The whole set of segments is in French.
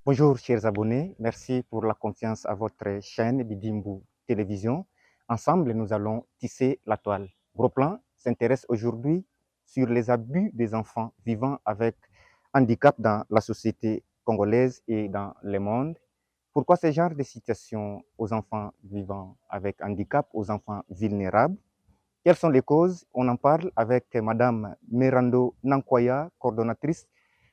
Bonjour chers abonnés, merci pour la confiance à votre chaîne Bidimbu Télévision. Ensemble, nous allons tisser la toile. Gros Plan s'intéresse aujourd'hui sur les abus des enfants vivant avec handicap dans la société congolaise et dans le monde. Pourquoi ce genre de situation aux enfants vivant avec handicap, aux enfants vulnérables? Quelles sont les causes? On en parle avec Madame Merando Nankwaya, coordonnatrice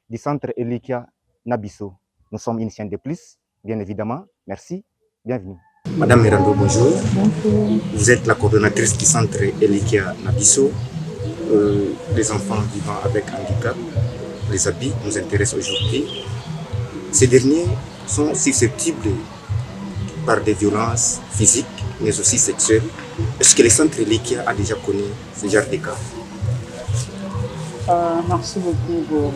du centre Elikia Nabisso. Nous sommes une chaîne de plus, bien évidemment. Merci, bienvenue. Madame Merando, bonjour. Bonjour. Vous êtes la coordonnatrice du centre Elikia Nabisso. Les enfants vivant avec handicap, les habits nous intéressent aujourd'hui. Ces derniers sont susceptibles par des violences physiques, mais aussi sexuelles. Est-ce que le centre Elikia a déjà connu ce genre de cas? Merci beaucoup pour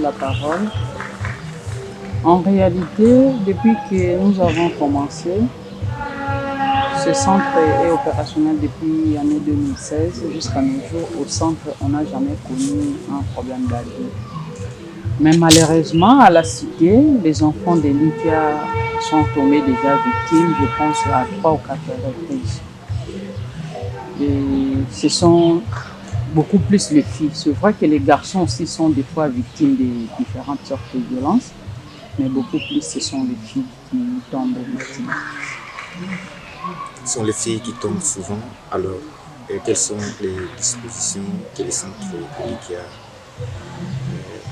la parole. En réalité, depuis que nous avons commencé, ce centre est opérationnel depuis l'année 2016 jusqu'à nos jours. Au centre, on n'a jamais connu un problème d'abus. Mais malheureusement, à la cité, les enfants de l'IKEA sont tombés déjà victimes, je pense, à 3 ou 4 reprises. Et ce sont beaucoup plus les filles. C'est vrai que les garçons aussi sont des fois victimes de différentes sortes de violences, mais beaucoup plus ce sont les filles qui tombent victimes. Ce sont les filles qui tombent souvent. Alors, quelles sont les dispositions que le centre Elikia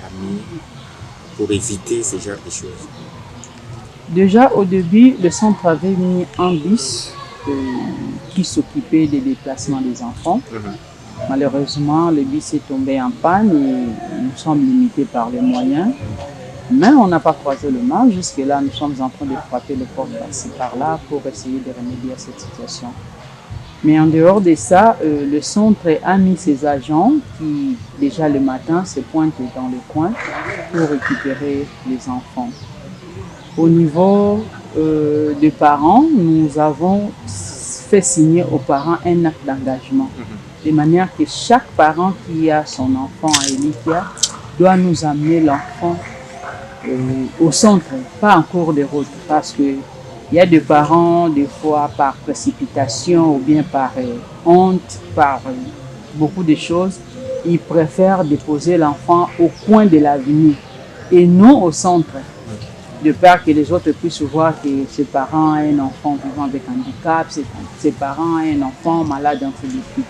a mis pour éviter ce genre de choses? Déjà au début, le centre avait mis un bus qui s'occupait des déplacements des enfants. Malheureusement, le bus est tombé en panne et nous sommes limités par les moyens. Mais on n'a pas croisé le mal. Jusque-là, nous sommes en train de frapper le porte par-ci par-là pour essayer de remédier à cette situation. Mais en dehors de ça, le centre a mis ses agents qui, déjà le matin, se pointent dans le coin pour récupérer les enfants. Au niveau des parents, nous avons fait signer aux parents un acte d'engagement. De manière que chaque parent qui a son enfant à Elikia doit nous amener l'enfant au centre, pas en cours de route. Parce qu'il y a des parents, des fois par précipitation ou bien par honte, par beaucoup de choses, ils préfèrent déposer l'enfant au coin de l'avenue et non au centre. De peur que les autres puissent voir que ses parents ont un enfant vivant avec handicap, ses parents ont un enfant malade influençable.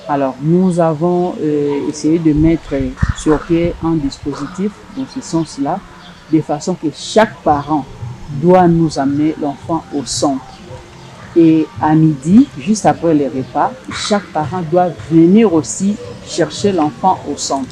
Alors, nous avons essayé de mettre sur pied un dispositif dans ce sens-là, de façon que chaque parent doit nous amener l'enfant au centre. Et à midi, juste après les repas, chaque parent doit venir aussi chercher l'enfant au centre.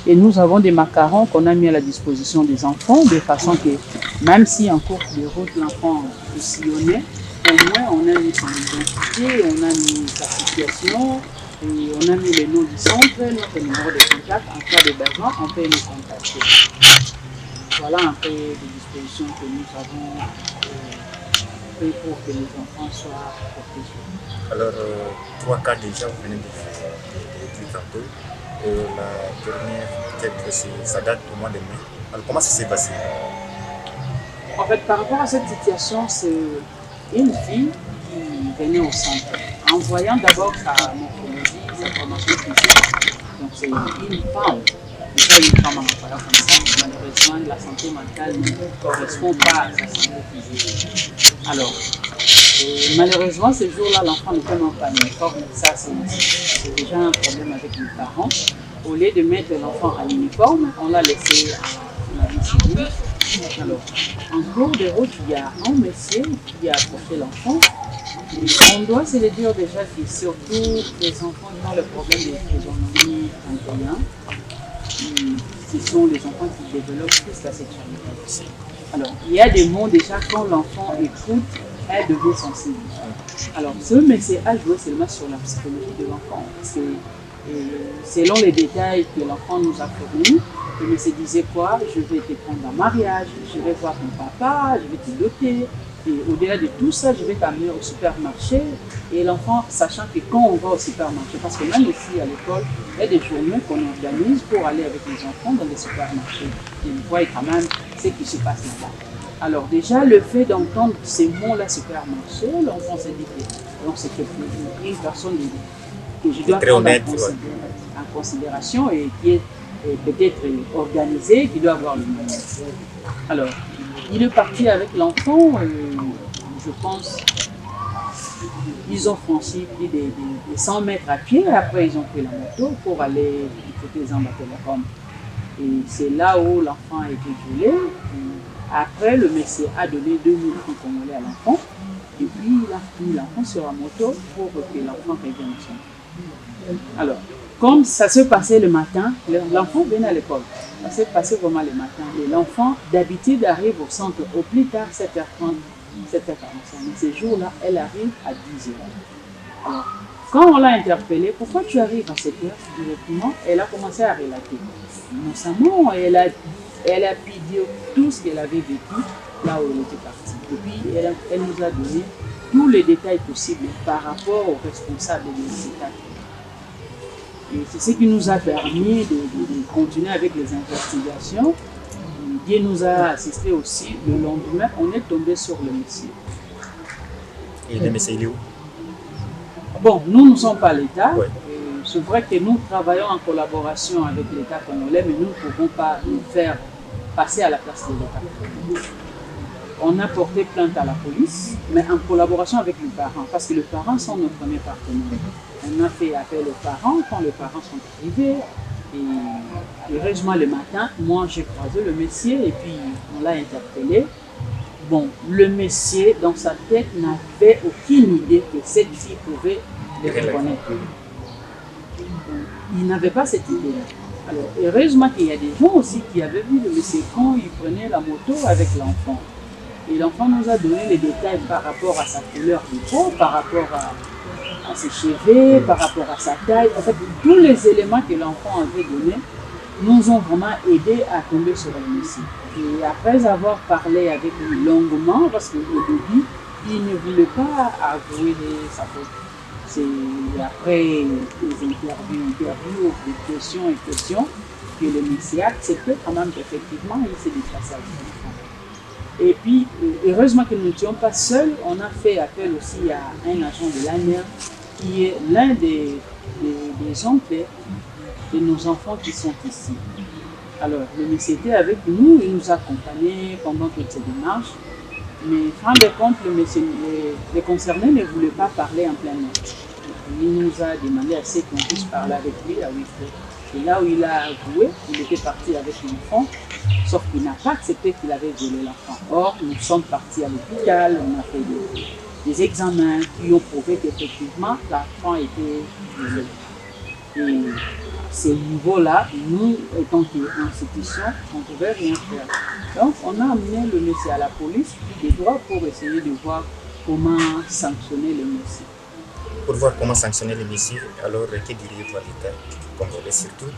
Et nous avons des macarons qu'on a mis à la disposition des enfants, de façon que même si en cours de route l'enfant est sillonné, au moins on a mis son identité, on a mis sa situation, et on a mis le nom du centre, notre numéro de contact. En cas de besoin, on peut nous contacter. Voilà un peu les dispositions que nous avons prises pour que les enfants soient protégés. Alors, 3 cas déjà, vous venez de dire tantôt. La dernière, peut-être, ça date du mois de mai. Alors, comment ça s'est passé? En fait, par rapport à cette situation, c'est une fille qui venait au centre. En voyant d'abord sa morphologie, sa formation physique, donc c'est une femme. Déjà une femme en parlant comme ça, malheureusement, la santé mentale ne correspond pas à sa santé physique. Alors, malheureusement, ce jour-là, l'enfant ne peut même pas l'uniforme. Ça, c'est déjà un problème avec les parents. Au lieu de mettre l'enfant à l'uniforme, on l'a laissé à la vie civile. Alors, en cours de route, il y a un monsieur qui a approché l'enfant. On doit se le dire déjà que surtout les enfants qui ont le problème de trisomie 21, ce sont les enfants qui développent plus la sexualité. Alors, il y a des mots déjà quand l'enfant écoute, elle devient sensible. Alors, ce monsieur a joué seulement sur la psychologie de l'enfant. Selon les détails que l'enfant nous a fournis, le monsieur disait quoi? Je vais te prendre en mariage, je vais voir ton papa, je vais te doter. Et au-delà de tout ça, je vais t'amener au supermarché. Et l'enfant, sachant que quand on va au supermarché, parce que même ici à l'école, il y a des journées qu'on organise pour aller avec les enfants dans les supermarchés. Et vous voyez quand même ce qui se passe là-bas. Alors déjà, le fait d'entendre ces mots-là, supermarché, l'enfant s'est dit que c'est une personne que je dois prendre en considération et qui est peut-être organisée, qui doit avoir le nom. Alors, il est parti avec l'enfant, je pense, ils ont franchi plus des 100 mètres à pied, après ils ont pris la moto pour aller du côté des Zamba-Télécom. Et c'est là où l'enfant a été violé. Après, le monsieur a donné 2000 francs congolais à l'enfant, et puis il a pris l'enfant sur la moto pour que l'enfant revienne à son. Alors, comme ça se passait le matin, l'enfant venait à l'école. Ça s'est passé vraiment le matin. Et l'enfant, d'habitude, arrive au centre au plus tard 7h30, 7h45. Mais ces jours-là, elle arrive à 10h. Alors, quand on l'a interpellée, pourquoi tu arrives à 7h directement? Elle a commencé à relater. Innocemment, elle a pu dire tout ce qu'elle avait vécu là où elle était partie. Et puis, elle nous a donné tous les détails possibles par rapport aux responsables de l'État. Et c'est ce qui nous a permis de continuer avec les investigations. Dieu nous a assisté aussi. Le lendemain, on est tombé sur le monsieur. Et le monsieur, il est où? Bon, nous ne sommes pas l'État. Ouais. C'est vrai que nous travaillons en collaboration avec l'État congolais, mais nous ne pouvons pas nous faire passer à la place de l'État. On a porté plainte à la police, mais en collaboration avec les parents, parce que les parents sont nos premiers partenaires. On a fait appel aux parents quand les parents sont arrivés. Et heureusement, le matin, moi j'ai croisé le monsieur et puis on l'a interpellé. Bon, le monsieur, dans sa tête, n'avait aucune idée que cette fille pouvait les reconnaître. Il n'avait pas cette idée-là. Alors, heureusement qu'il y a des gens aussi qui avaient vu le monsieur quand il prenait la moto avec l'enfant. Et l'enfant nous a donné les détails par rapport à sa couleur de peau, par rapport à ses cheveux, par rapport à sa taille. En fait, tous les éléments que l'enfant avait donnés nous ont vraiment aidés à tomber sur le monsieur. Et après avoir parlé avec lui longuement, parce qu'au début, il ne voulait pas avouer sa faute. C'est après les interviews, des questions et questions, que le monsieur a accepté quand même qu'effectivement, il s'est déplacé avec l'enfant. Et puis, heureusement que nous n'étions pas seuls, on a fait appel aussi à un agent de l'ANER qui est l'un des oncles de nos enfants qui sont ici. Alors, le monsieur était avec nous, il nous a accompagnés pendant toutes ces démarches. Mais fin de compte, le concerné ne voulait pas parler en plein air. Il nous a demandé à ce qu'on puisse parler avec lui à 8h. Et là où il a avoué, il était parti avec l'enfant, sauf qu'il n'a pas accepté qu'il avait violé l'enfant. Or, nous sommes partis à l'hôpital, on a fait des examens qui ont prouvé qu'effectivement, l'enfant était violé. Et à ce niveau-là, nous, étant une institution, on ne pouvait rien faire. Donc, on a amené le monsieur à la police des droits pour essayer de voir comment sanctionner le monsieur. Pour voir comment sanctionner le monsieur, alors que diriez-vous à l'État congolais surtout,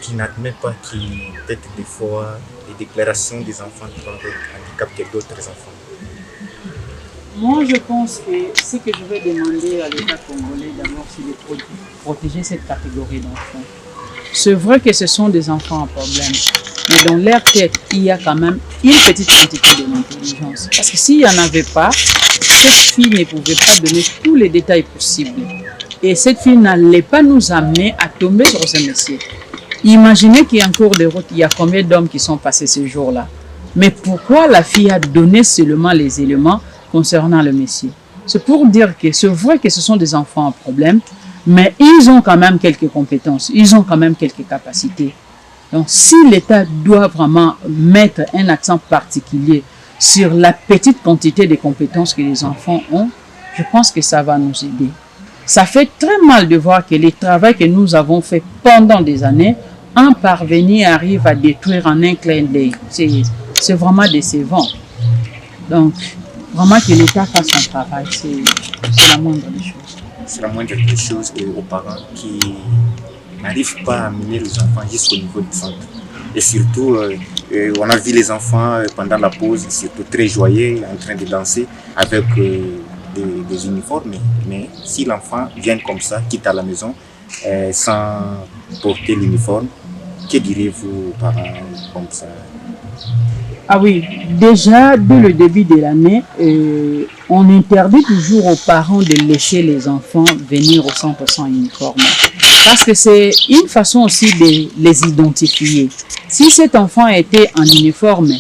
qui n'admet pas qu'il peut-être des fois les déclarations des enfants qui ont un handicap que d'autres enfants? Moi, je pense que ce que je vais demander à l'État congolais d'abord, c'est de protéger cette catégorie d'enfants. C'est vrai que ce sont des enfants à problème, mais dans leur tête, il y a quand même une petite quantité d'intelligence. Parce que s'il n'y en avait pas, cette fille ne pouvait pas donner tous les détails possibles. Et cette fille n'allait pas nous amener à tomber sur ce monsieur. Imaginez qu'en cours de route, il y a combien d'hommes qui sont passés ce jour-là. Mais pourquoi la fille a donné seulement les éléments concernant le monsieur? C'est pour dire que c'est vrai que ce sont des enfants à problème, mais ils ont quand même quelques compétences, ils ont quand même quelques capacités. Donc si l'État doit vraiment mettre un accent particulier sur la petite quantité de compétences que les enfants ont, je pense que ça va nous aider. Ça fait très mal de voir que le travail que nous avons fait pendant des années, un parvenu arrive à détruire en un clin d'œil. C'est vraiment décevant. Donc, vraiment que l'État fasse son travail, c'est la moindre des choses. C'est la moindre des choses aux parents qui n'arrivent pas à amener les enfants jusqu'au niveau du centre. Et surtout, On a vu les enfants pendant la pause, surtout très joyeux, en train de danser avec des uniformes. Mais si l'enfant vient comme ça, quitte à la maison, sans porter l'uniforme, que direz-vous parents comme ça? Ah oui, déjà dès le début de l'année, on interdit toujours aux parents de laisser les enfants venir au centre sans uniforme. Parce que c'est une façon aussi de les identifier. Si cet enfant était en uniforme,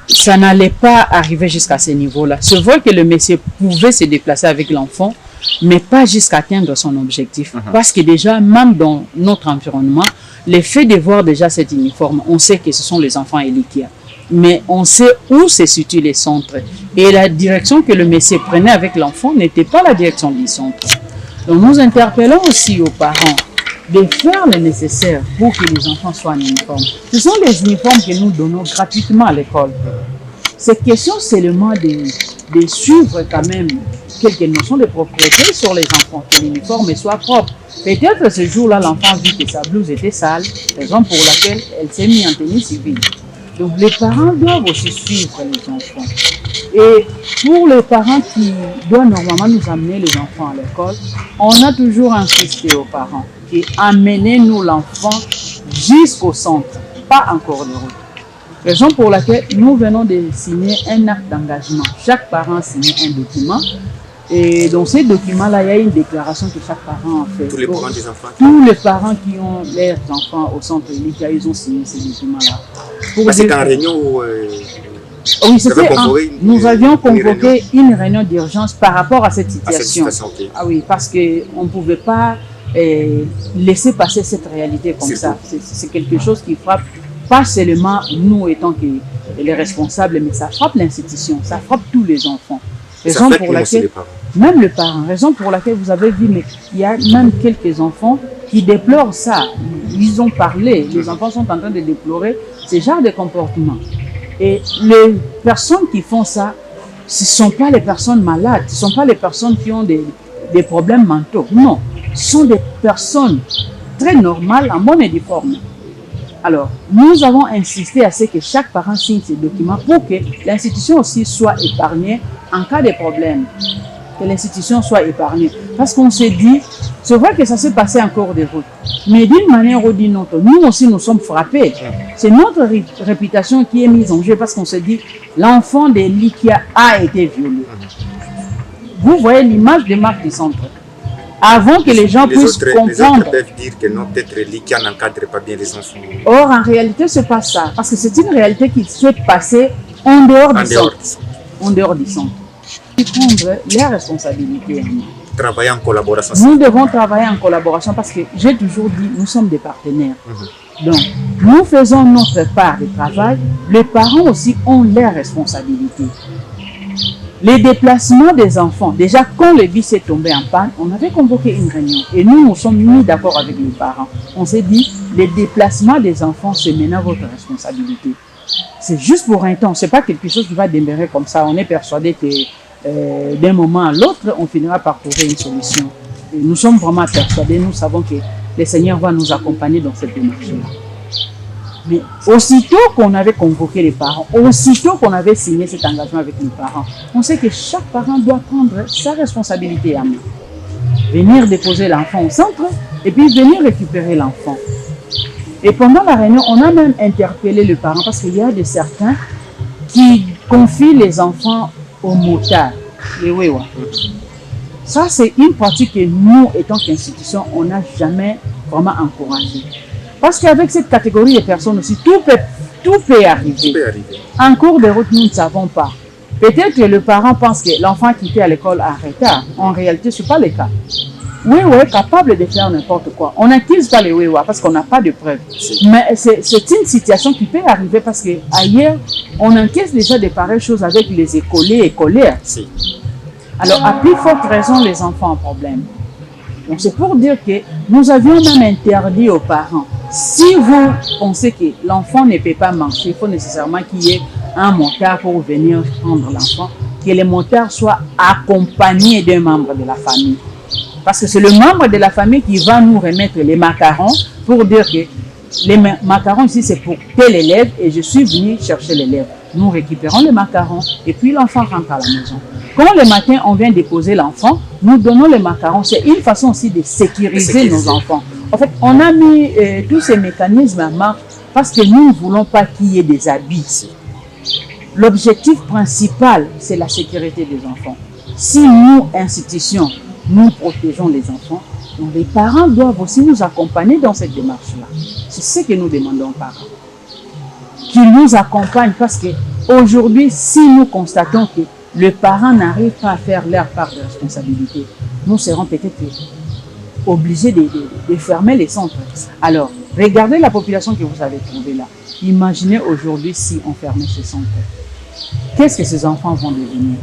ça n'allait pas arriver jusqu'à ce niveau-là. C'est vrai que le monsieur pouvait se déplacer avec l'enfant, mais pas jusqu'à atteindre son objectif. Parce que déjà, même dans notre environnement, le fait de voir déjà cet uniforme, on sait que ce sont les enfants Elikia. Mais on sait où se situent les centres. Et la direction que le monsieur prenait avec l'enfant n'était pas la direction du centre. Donc nous interpellons aussi aux parents de faire le nécessaire pour que les enfants soient en uniforme. Ce sont les uniformes que nous donnons gratuitement à l'école. C'est question seulement de suivre quand même quelques notions de propriété sur les enfants, que l'uniforme soit propre. Peut-être ce jour-là, l'enfant vit que sa blouse était sale, raison pour laquelle elle s'est mise en tenue civile. Donc les parents doivent aussi suivre les enfants. Et pour les parents qui doivent normalement nous amener les enfants à l'école, on a toujours insisté aux parents et amenez-nous l'enfant jusqu'au centre, pas encore de route. Raison pour laquelle nous venons de signer un acte d'engagement. Chaque parent signe un document. Et dans ces documents-là, il y a une déclaration que chaque parent a fait. Tous les parents des enfants? Tous les parents qui ont leurs enfants au centre Elikia, ils ont signé ces documents-là. C'est en réunion où oui, nous avions convoqué une réunion d'urgence par rapport à cette situation. Okay. Ah oui, parce qu'on ne pouvait pas laisser passer cette réalité comme ça. C'est quelque chose qui frappe pas seulement nous étant que les responsables, mais ça frappe l'institution, ça frappe tous les enfants. Raison pour laquelle, même les parents, raison pour laquelle vous avez vu, mais il y a même quelques enfants qui déplorent ça. Ils ont parlé, les enfants sont en train de déplorer ce genre de comportement. Et les personnes qui font ça, ce ne sont pas les personnes malades, ce ne sont pas les personnes qui ont des problèmes mentaux. Non, ce sont des personnes très normales, en bonne et due forme. Alors, nous avons insisté à ce que chaque parent signe ces documents pour que l'institution aussi soit épargnée en cas de problème. Que l'institution soit épargnée. Parce qu'on s'est dit, c'est vrai que ça s'est passé en cours de route, mais d'une manière ou d'une autre, nous aussi nous sommes frappés. C'est notre réputation qui est mise en jeu parce qu'on s'est dit, l'enfant de Elikia a été violé. Vous voyez l'image des marques du centre. Avant que les gens puissent comprendre. Les autres peuvent dire que non, peut-être Elikia n'encadre pas bien les enfants. Or, en réalité, ce n'est pas ça. Parce que c'est une réalité qui s'est passée en dehors du centre. En dehors du centre. Et prendre les responsabilités. Travailler en collaboration. Nous devons travailler en collaboration parce que j'ai toujours dit, nous sommes des partenaires. Donc, nous faisons notre part de travail. Les parents aussi ont leurs responsabilités. Les déplacements des enfants, déjà quand le bus est tombé en panne, on avait convoqué une réunion et nous nous sommes mis d'accord avec les parents. On s'est dit, les déplacements des enfants, c'est maintenant votre responsabilité. C'est juste pour un temps, ce n'est pas quelque chose qui va demeurer comme ça. On est persuadé que d'un moment à l'autre, on finira par trouver une solution. Et nous sommes vraiment persuadés, nous savons que le Seigneur va nous accompagner dans cette démarche-là. Mais aussitôt qu'on avait convoqué les parents, aussitôt qu'on avait signé cet engagement avec les parents, on sait que chaque parent doit prendre sa responsabilité à main. Venir déposer l'enfant au centre et puis venir récupérer l'enfant. Et pendant la réunion, on a même interpellé le parent parce qu'il y a de certains qui confient les enfants aux motards, les wewa. Ça, c'est une pratique que nous, étant qu'institution, on n'a jamais vraiment encouragée. Parce qu'avec cette catégorie de personnes aussi, tout peut arriver. En cours de route, nous ne savons pas. Peut-être que le parent pense que l'enfant quitté à l'école en retard. En réalité, ce n'est pas le cas. Oui, capable de faire n'importe quoi. On n'accuse pas les oui, parce qu'on n'a pas de preuves. Mais c'est une situation qui peut arriver parce qu'ailleurs, on encaisse déjà de pareilles choses avec les écoliers et écolières. Alors, à plus forte raison, les enfants ont problème. Donc, c'est pour dire que nous avions même interdit aux parents. Si vous pensez que l'enfant ne peut pas marcher, il faut nécessairement qu'il y ait un motard pour venir prendre l'enfant, que le motard soit accompagné d'un membre de la famille. Parce que c'est le membre de la famille qui va nous remettre les macarons pour dire que Les macarons ici, c'est pour tel élève et je suis venu chercher l'élève. Nous récupérons les macarons et puis l'enfant rentre à la maison. Quand le matin, on vient déposer l'enfant, nous donnons les macarons. C'est une façon aussi de sécuriser nos enfants. En fait, on a mis tous ces mécanismes en marche parce que nous ne voulons pas qu'il y ait des abus. L'objectif principal, c'est la sécurité des enfants. Si nous, institutions, nous protégeons les enfants, donc les parents doivent aussi nous accompagner dans cette démarche-là. C'est ce que nous demandons aux parents. Qu'ils nous accompagnent parce qu'aujourd'hui, si nous constatons que le parent n'arrive pas à faire leur part de responsabilité, nous serons peut-être obligés de fermer les centres. Alors, regardez la population que vous avez trouvée là. Imaginez aujourd'hui si on fermait ces centres. Qu'est-ce que ces enfants vont devenir?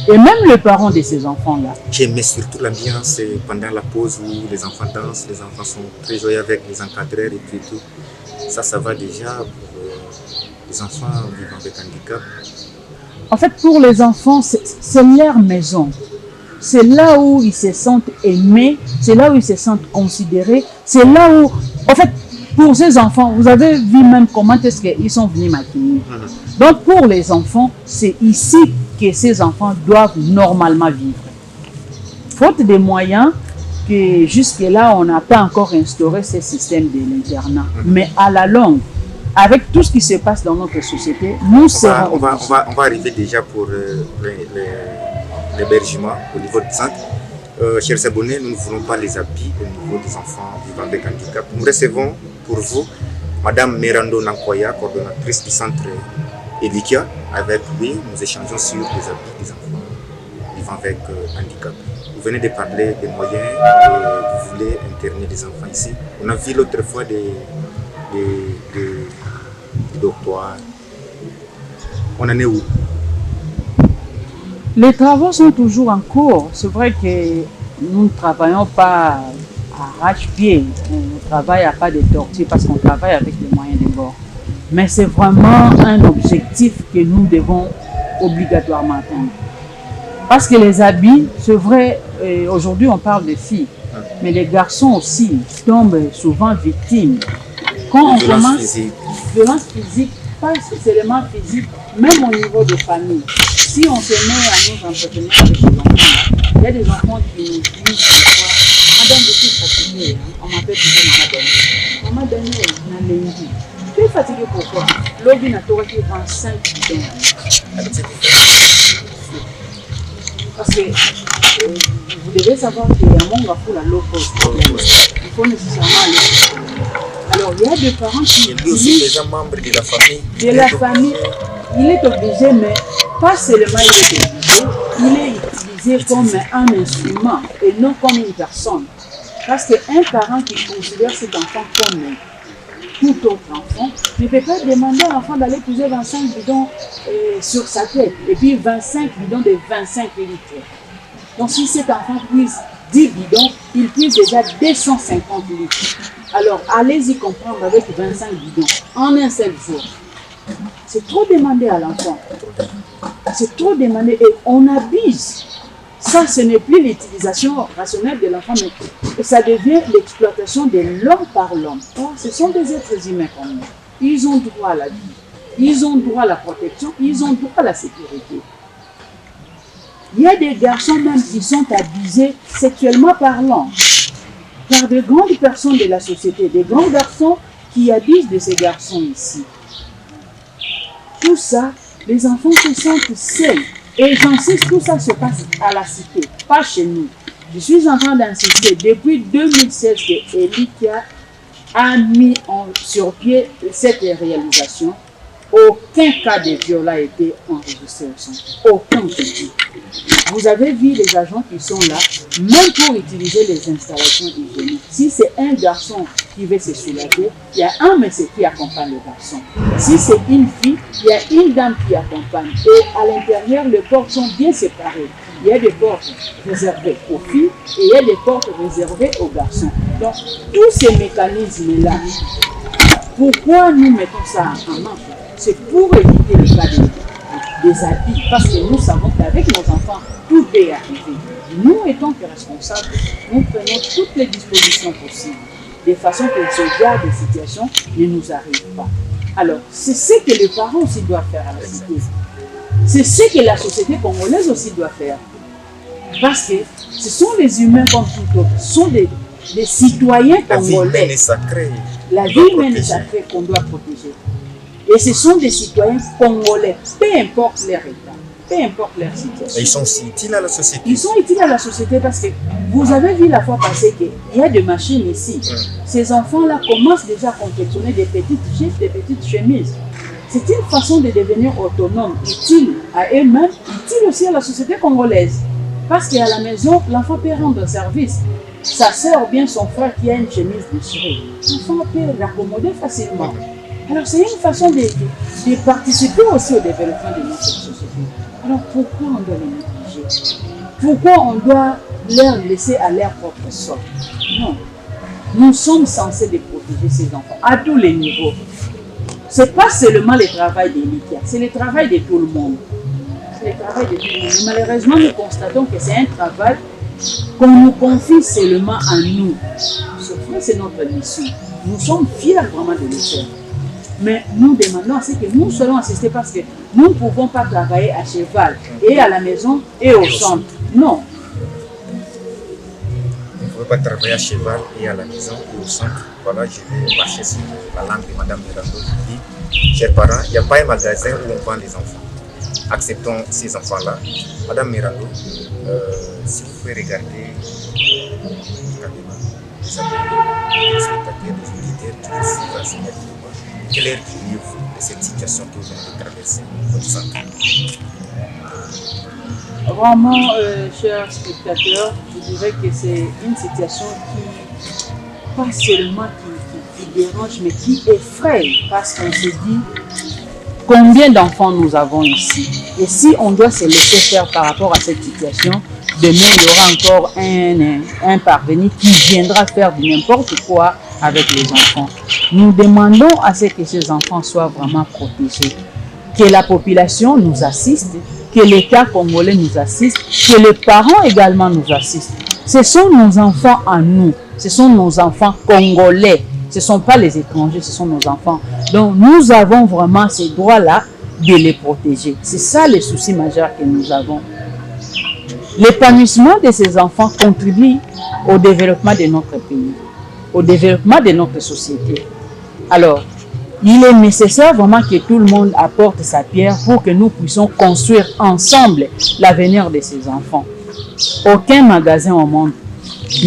Et même le parent de ces enfants-là. J'aimais surtout l'ambiance pendant la pause où les enfants dansent, les enfants sont très joyeux avec les encadreurs et puis tout. Ça va déjà pour les enfants vivant avec handicap. En fait, pour les enfants, c'est leur maison. C'est là où ils se sentent aimés, c'est là où ils se sentent considérés, c'est là où... En fait, pour ces enfants, vous avez vu même comment est-ce qu'ils sont venus m'accueillir. Donc, pour les enfants, c'est ici que ces enfants doivent normalement vivre. Faute des moyens, que jusque-là, on n'a pas encore instauré ce système de l'internat. Mais à la longue, avec tout ce qui se passe dans notre société, nous serons... On va arriver déjà pour l'hébergement au niveau du centre. Chers abonnés, nous ne voulons pas les habits au niveau des enfants vivant avec handicap. Nous recevons pour vous Madame Mirando Nankoya, coordonnatrice du centre Elikia. Avec lui, nous échangeons sur les habits des enfants vivant avec handicap. Vous venez de parler des moyens et vous voulez interner des enfants ici. On a vu l'autre fois des dortoirs. On en est où? Les travaux sont toujours en cours. C'est vrai que nous ne travaillons pas à arrache-pied. On travaille à pas de tortue parce qu'on travaille avec les moyens de bord. Mais c'est vraiment un objectif que nous devons obligatoirement atteindre. Parce que les habits, c'est vrai, aujourd'hui on parle de filles, mais les garçons aussi tombent souvent victimes. Quand on commence, violence physique, pas seulement physique, même au niveau des familles. Si on se met à nous entretenir avec les enfants, il y a des enfants qui nous disent parfois, Madame, je suis fatiguée, on m'appelle toujours Maman Daniel, on a lundi. Tu es fatiguée pourquoi? L'objet n'a pas été 25 bidons. Parce que vous devez savoir qu'il y a un monde à la low cost. Il faut nécessairement aller. Alors, il y a des parents qui utilisent les membres de la famille. De la famille, il est obligé, mais pas seulement il est utilisé comme un instrument et non comme une personne. Parce qu'un parent qui considère cet enfant comme tout autre enfant ne peut pas demander à l'enfant d'aller puiser 25 bidons sur sa tête et puis 25 bidons de 25 litres. Donc si cet enfant puise 10 bidons, il puise déjà 250 litres. Alors allez-y comprendre avec 25 bidons en un seul jour. C'est trop demandé à l'enfant. C'est trop demandé et on abuse. Ça, ce n'est plus l'utilisation rationnelle de l'enfant, mais ça devient l'exploitation de l'homme par l'homme. Ce sont des êtres humains comme nous. Ils ont droit à la vie, ils ont droit à la protection, ils ont droit à la sécurité. Il y a des garçons même qui sont abusés sexuellement parlant par de grandes personnes de la société, des grands garçons qui abusent de ces garçons ici. Tout ça, les enfants se sentent seuls. Et j'insiste, tout ça se passe à la cité, pas chez nous. Je suis en train d'insister depuis 2016 que Elikia a mis sur pied cette réalisation. Aucun cas de viol a été enregistré au centre. Aucun petit. Vous avez vu les agents qui sont là, même pour utiliser les installations hygiéniques. Si c'est un garçon qui veut se soulager, il y a un monsieur qui accompagne le garçon. Si c'est une fille, il y a une dame qui accompagne. Et à l'intérieur, les portes sont bien séparées. Il y a des portes réservées aux filles et il y a des portes réservées aux garçons. Donc, tous ces mécanismes-là, pourquoi nous mettons ça en marche? C'est pour éviter le cas des habits, parce que nous savons qu'avec nos enfants, tout peut arriver. Nous, étant que responsables, nous prenons toutes les dispositions possibles de façon que ce genre de situation ne nous arrive pas. Alors, c'est ce que les parents aussi doivent faire à la cité. C'est ce que la société congolaise aussi doit faire. Parce que ce sont les humains comme tout autre. Ce sont des citoyens congolais. La vie humaine est sacrée. La vie humaine est sacrée qu'on doit protéger. Et ce sont des citoyens congolais, peu importe leur état, peu importe leur situation. Et ils sont aussi utiles à la société. Ils sont utiles à la société parce que vous avez vu la fois passée qu'il y a des machines ici. Ces enfants-là commencent déjà à confectionner des petites gifs, des petites chemises. C'est une façon de devenir autonome, utile à eux-mêmes, utile aussi à la société congolaise. Parce qu'à la maison, l'enfant peut rendre service. Sa soeur ou bien son frère qui a une chemise déchirée, l'enfant peut l'accommoder facilement. Alors c'est une façon de participer aussi au développement de notre société. Alors pourquoi on doit les négliger? Pourquoi on doit leur laisser à leur propre sort? Non. Nous sommes censés de protéger ces enfants à tous les niveaux. Ce n'est pas seulement le travail des médias, c'est le travail de tout le monde. C'est le travail de tout le monde. Mais malheureusement, nous constatons que c'est un travail qu'on nous confie seulement à nous. C'est notre mission. Nous sommes fiers vraiment de le faire. Mais nous demandons à ce que nous soyons assistés parce que nous ne pouvons pas travailler à cheval et à la maison et au centre. Non. Vous ne pouvez pas travailler à cheval et à la maison et au centre. Voilà, je vais marcher sur la langue de Mme Mirando qui dit, chers parents, il n'y a pas un magasin où on vend les enfants. Acceptons ces enfants-là. Mme Mirando, si vous pouvez regarder les spectateurs, les auditeurs qui vous suivent à ce moment, quel est le vous de cette situation que vous venez de traverser, votre santé? Vraiment, chers spectateurs, je dirais que c'est une situation qui, pas seulement qui dérange, mais qui effraie, parce qu'on se dit combien d'enfants nous avons ici. Et si on doit se laisser faire par rapport à cette situation, demain il y aura encore un parvenu qui viendra faire n'importe quoi avec les enfants. Nous demandons à ce que ces enfants soient vraiment protégés, que la population nous assiste, que l'État congolais nous assiste, que les parents également nous assistent. Ce sont nos enfants à nous, ce sont nos enfants congolais, ce ne sont pas les étrangers, ce sont nos enfants. Donc nous avons vraiment ce droit-là de les protéger. C'est ça le souci majeur que nous avons. L'épanouissement de ces enfants contribue au développement de notre pays, au développement de notre société. Alors, il est nécessaire vraiment que tout le monde apporte sa pierre pour que nous puissions construire ensemble l'avenir de ces enfants. Aucun magasin au monde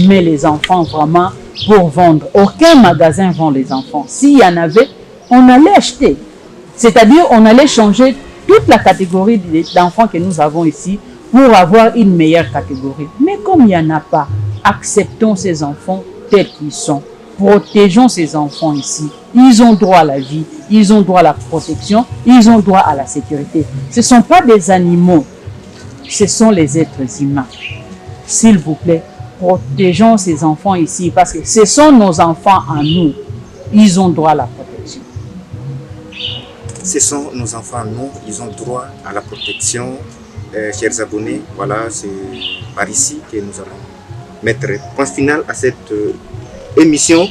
met les enfants vraiment pour vendre. Aucun magasin vend les enfants. S'il y en avait, on allait acheter. C'est-à-dire, on allait changer toute la catégorie d'enfants que nous avons ici pour avoir une meilleure catégorie. Mais comme il n'y en a pas, acceptons ces enfants tels qu'ils sont. Protégeons ces enfants ici. Ils ont droit à la vie, ils ont droit à la protection, ils ont droit à la sécurité. Ce ne sont pas des animaux, ce sont les êtres humains. S'il vous plaît, protégeons ces enfants ici parce que ce sont nos enfants à nous. Ils ont droit à la protection. Ce sont nos enfants à nous, ils ont droit à la protection. Chers abonnés, voilà, c'est par ici que nous allons mettre point final à cette émission.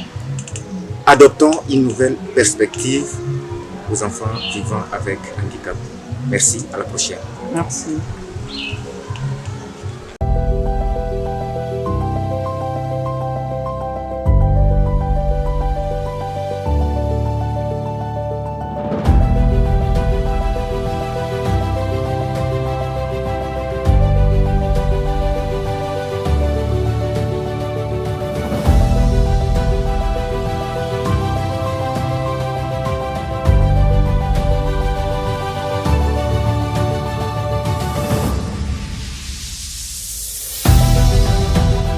Adoptons une nouvelle perspective aux enfants vivant avec handicap. Merci, à la prochaine. Merci.